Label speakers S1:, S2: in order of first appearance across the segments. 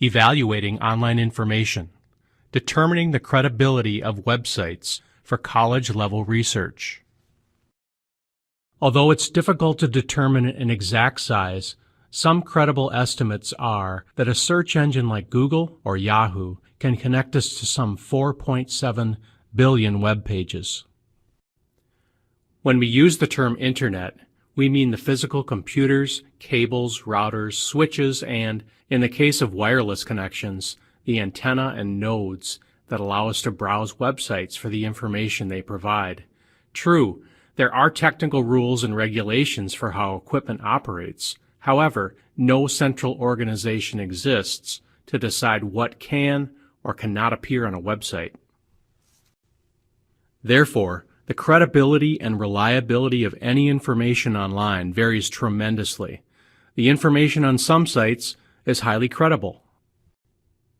S1: Evaluating online information. Determining the credibility of websites for college-level research. Although it's difficult to determine an exact size, some credible estimates are that a search engine like Google or Yahoo can connect us to some 4.7 billion web pages. When we use the term Internet, we mean the physical computers, cables, routers, switches, and, in the case of wireless connections, the antenna and nodes that allow us to browse websites for the information they provide. True, there are technical rules and regulations for how equipment operates. However, no central organization exists to decide what can or cannot appear on a website. Therefore, the credibility and reliability of any information online varies tremendously. The information on some sites is highly credible,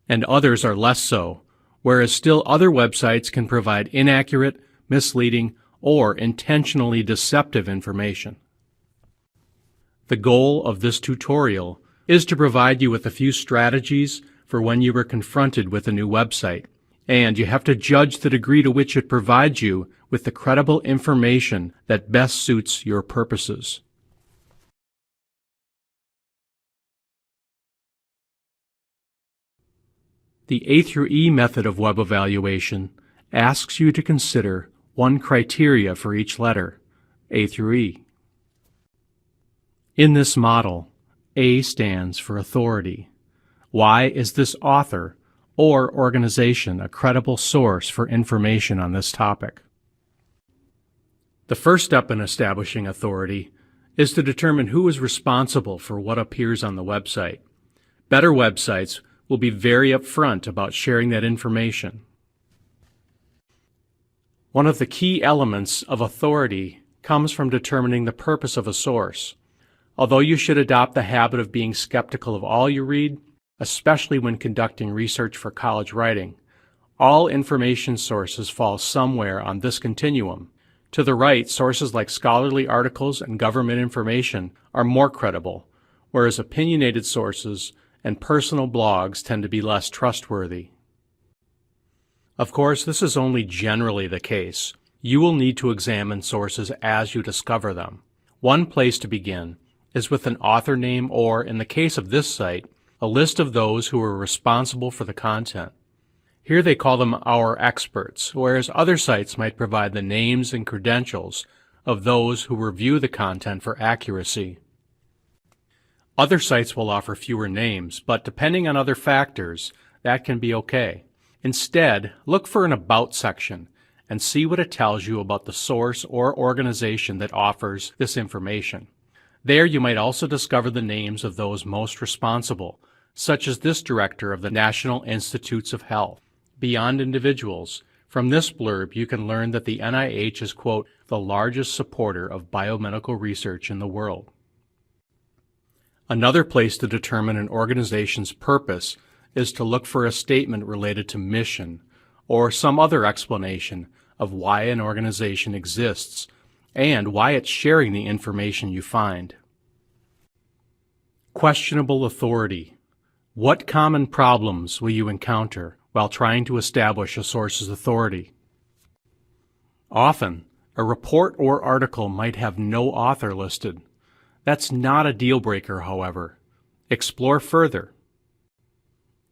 S1: and others are less so, whereas still other websites can provide inaccurate, misleading, or intentionally deceptive information. The goal of this tutorial is to provide you with a few strategies for when you are confronted with a new website, and you have to judge the degree to which it provides you with the credible information that best suits your purposes. The A through E method of web evaluation asks you to consider one criteria for each letter, A through E. In this model, A stands for authority. Why is this author or organization a credible source for information on this topic? The first step in establishing authority is to determine who is responsible for what appears on the website. Better websites will be very upfront about sharing that information. One of the key elements of authority comes from determining the purpose of a source. Although you should adopt the habit of being skeptical of all you read, especially when conducting research for college writing, all information sources fall somewhere on this continuum. To the right, sources like scholarly articles and government information are more credible, whereas opinionated sources and personal blogs tend to be less trustworthy. Of course, this is only generally the case. You will need to examine sources as you discover them. One place to begin is with an author name or, in the case of this site, a list of those who are responsible for the content. Here they call them our experts, whereas other sites might provide the names and credentials of those who review the content for accuracy. Other sites will offer fewer names, but depending on other factors, that can be okay. Instead, look for an About section and see what it tells you about the source or organization that offers this information. There you might also discover the names of those most responsible, such as this director of the National Institutes of Health. Beyond individuals, from this blurb you can learn that the NIH is, quote, the largest supporter of biomedical research in the world. Another place to determine an organization's purpose is to look for a statement related to mission or some other explanation of why an organization exists and why it's sharing the information you find. Questionable authority. What common problems will you encounter while trying to establish a source's authority? Often, a report or article might have no author listed. That's not a deal breaker, however. Explore further.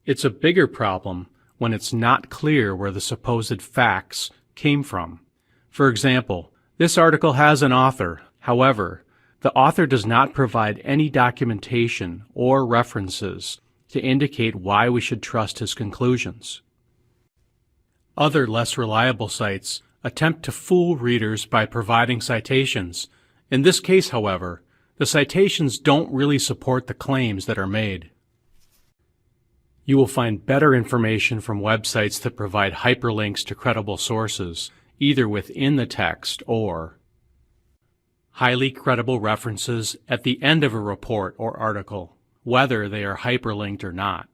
S1: It's a bigger problem when it's not clear where the supposed facts came from. For example, this article has an author. However, the author does not provide any documentation or references to indicate why we should trust his conclusions. Other less reliable sites attempt to fool readers by providing citations. In this case, however, the citations don't really support the claims that are made. You will find better information from websites that provide hyperlinks to credible sources, either within the text or highly credible references at the end of a report or article, whether they are hyperlinked or not.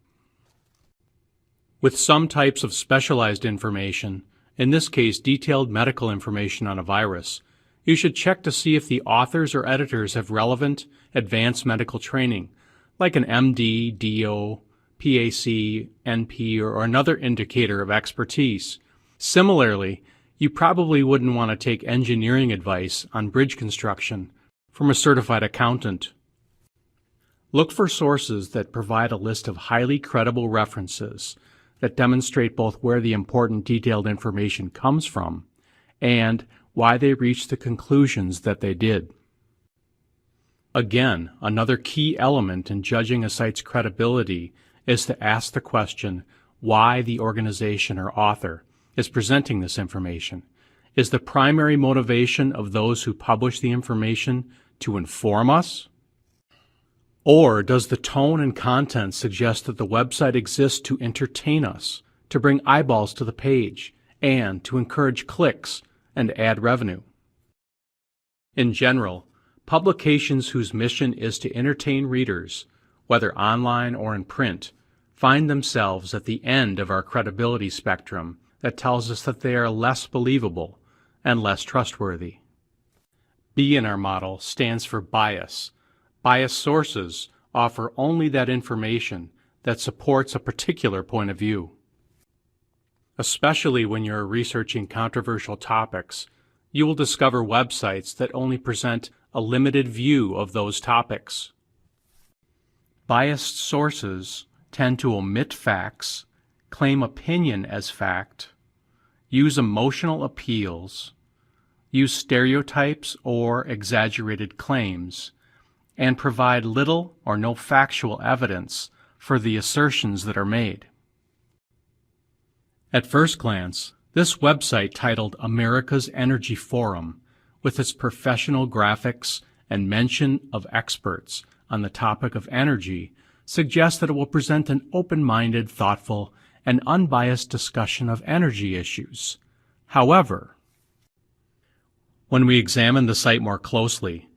S1: With some types of specialized information, in this case detailed medical information on a virus, you should check to see if the authors or editors have relevant advanced medical training, like an MD, DO, PAC, NP, or another indicator of expertise. Similarly, you probably wouldn't want to take engineering advice on bridge construction from a certified accountant. Look for sources that provide a list of highly credible references that demonstrate both where the important detailed information comes from and why they reached the conclusions that they did. Again, another key element in judging a site's credibility is to ask the question why the organization or author is presenting this information. Is the primary motivation of those who publish the information to inform us? Or does the tone and content suggest that the website exists to entertain us, to bring eyeballs to the page, and to encourage clicks and add revenue? In general, publications whose mission is to entertain readers, whether online or in print, find themselves at the end of our credibility spectrum that tells us that they are less believable and less trustworthy. B in our model stands for bias. Biased sources offer only that information that supports a particular point of view. Especially when you're researching controversial topics, you will discover websites that only present a limited view of those topics. Biased sources tend to omit facts, claim opinion as fact, use emotional appeals, use stereotypes or exaggerated claims, and provide little or no factual evidence for the assertions that are made. At first glance, this website titled America's Energy Forum, with its professional graphics and mention of experts on the topic of energy, suggests that it will present an open-minded, thoughtful, and unbiased discussion of energy issues. However, when we examine the site more closely,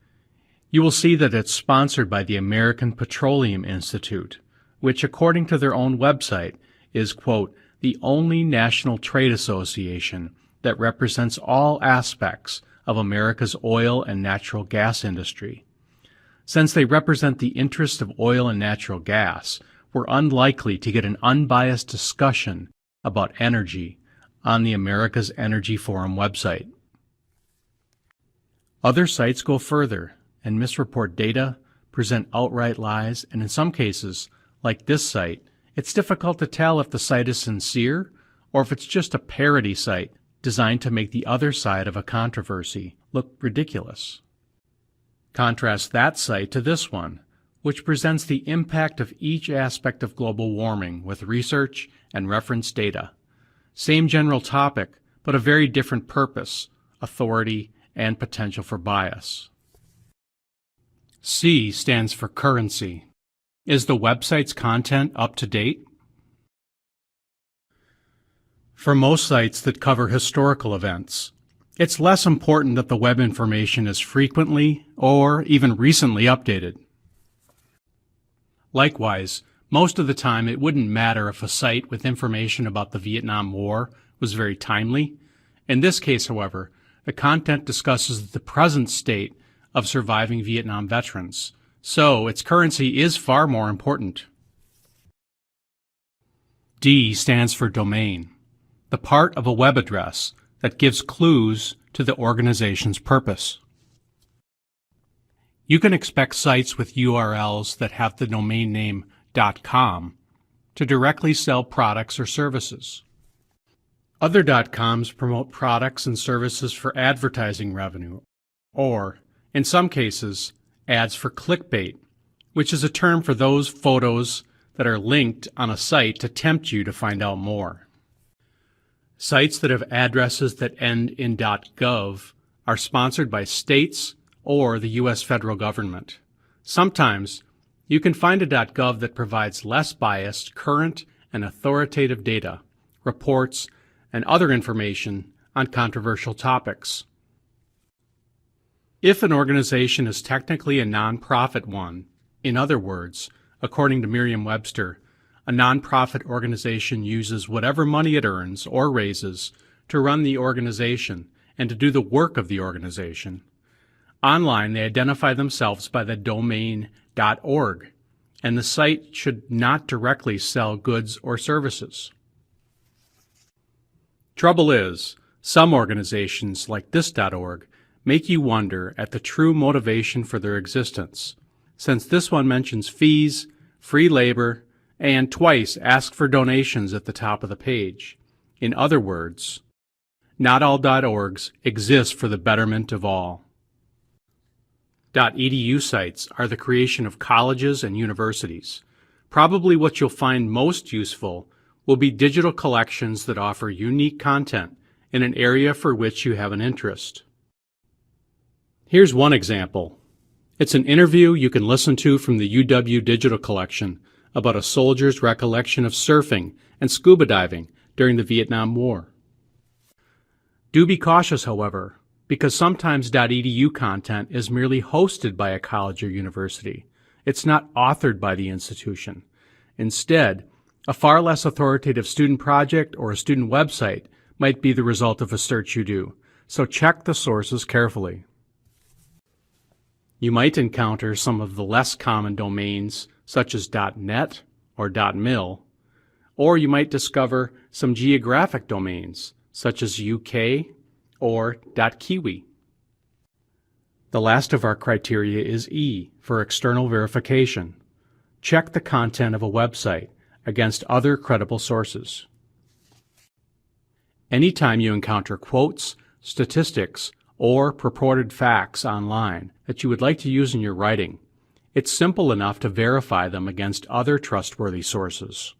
S1: you will see that it's sponsored by the American Petroleum Institute, which, according to their own website, is, quote, the only national trade association that represents all aspects of America's oil and natural gas industry. Since they represent the interests of oil and natural gas, we're unlikely to get an unbiased discussion about energy on the America's Energy Forum website. Other sites go further and misreport data, present outright lies, and in some cases, like this site, it's difficult to tell if the site is sincere or if it's just a parody site designed to make the other side of a controversy look ridiculous. Contrast that site to this one, which presents the impact of each aspect of global warming with research and reference data. Same general topic, but a very different purpose, authority, and potential for bias. C stands for currency. Is the website's content up to date? For most sites that cover historical events, it's less important that the web information is frequently or even recently updated. Likewise, most of the time it wouldn't matter if a site with information about the Vietnam War was very timely. In this case, however, the content discusses the present state of surviving Vietnam veterans, so its currency is far more important. D stands for domain, the part of a web address that gives clues to the organization's purpose. You can expect sites with URLs that have the domain name .com to directly sell products or services. Other .coms promote products and services for advertising revenue, or, in some cases, ads for clickbait, which is a term for those photos that are linked on a site to tempt you to find out more. Sites that have addresses that end in .gov are sponsored by states or the U.S. federal government. Sometimes, you can find a .gov that provides less biased, current, and authoritative data, reports, and other information on controversial topics. If an organization is technically a nonprofit one, in other words, according to Merriam-Webster, a nonprofit organization uses whatever money it earns or raises to run the organization and to do the work of the organization. Online, they identify themselves by the domain .org, and the site should not directly sell goods or services. Trouble is, some organizations like this.org make you wonder at the true motivation for their existence, since this one mentions fees, free labor, and twice ask for donations at the top of the page. In other words, not all .orgs exist for the betterment of all. .edu sites are the creation of colleges and universities. Probably what you'll find most useful will be digital collections that offer unique content in an area for which you have an interest. Here's one example. It's an interview you can listen to from the UW Digital Collection about a soldier's recollection of surfing and scuba diving during the Vietnam War. Do be cautious, however, because sometimes .edu content is merely hosted by a college or university. It's not authored by the institution. Instead, a far less authoritative student project or a student website might be the result of a search you do, so check the sources carefully. You might encounter some of the less common domains such as .net or .mil, or you might discover some geographic domains such as UK or .kiwi. The last of our criteria is E for external verification. Check the content of a website against other credible sources. Anytime you encounter quotes, statistics, or purported facts online that you would like to use in your writing, it's simple enough to verify them against other trustworthy sources.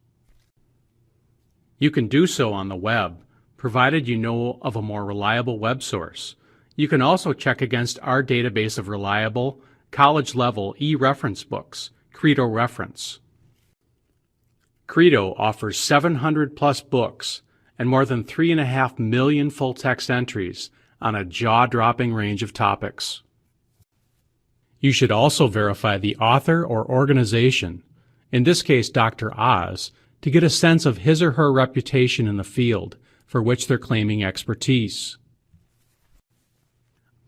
S1: You can do so on the web, provided you know of a more reliable web source. You can also check against our database of reliable, college-level e-reference books, Credo Reference. Credo offers 700-plus books and more than 3.5 million full-text entries on a jaw-dropping range of topics. You should also verify the author or organization, in this case Dr. Oz, to get a sense of his or her reputation in the field for which they're claiming expertise.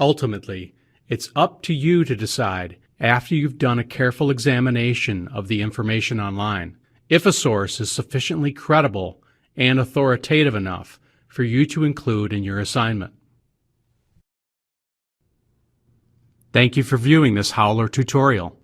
S1: Ultimately, it's up to you to decide, after you've done a careful examination of the information online, if a source is sufficiently credible and authoritative enough for you to include in your assignment. Thank you for viewing this Howler tutorial.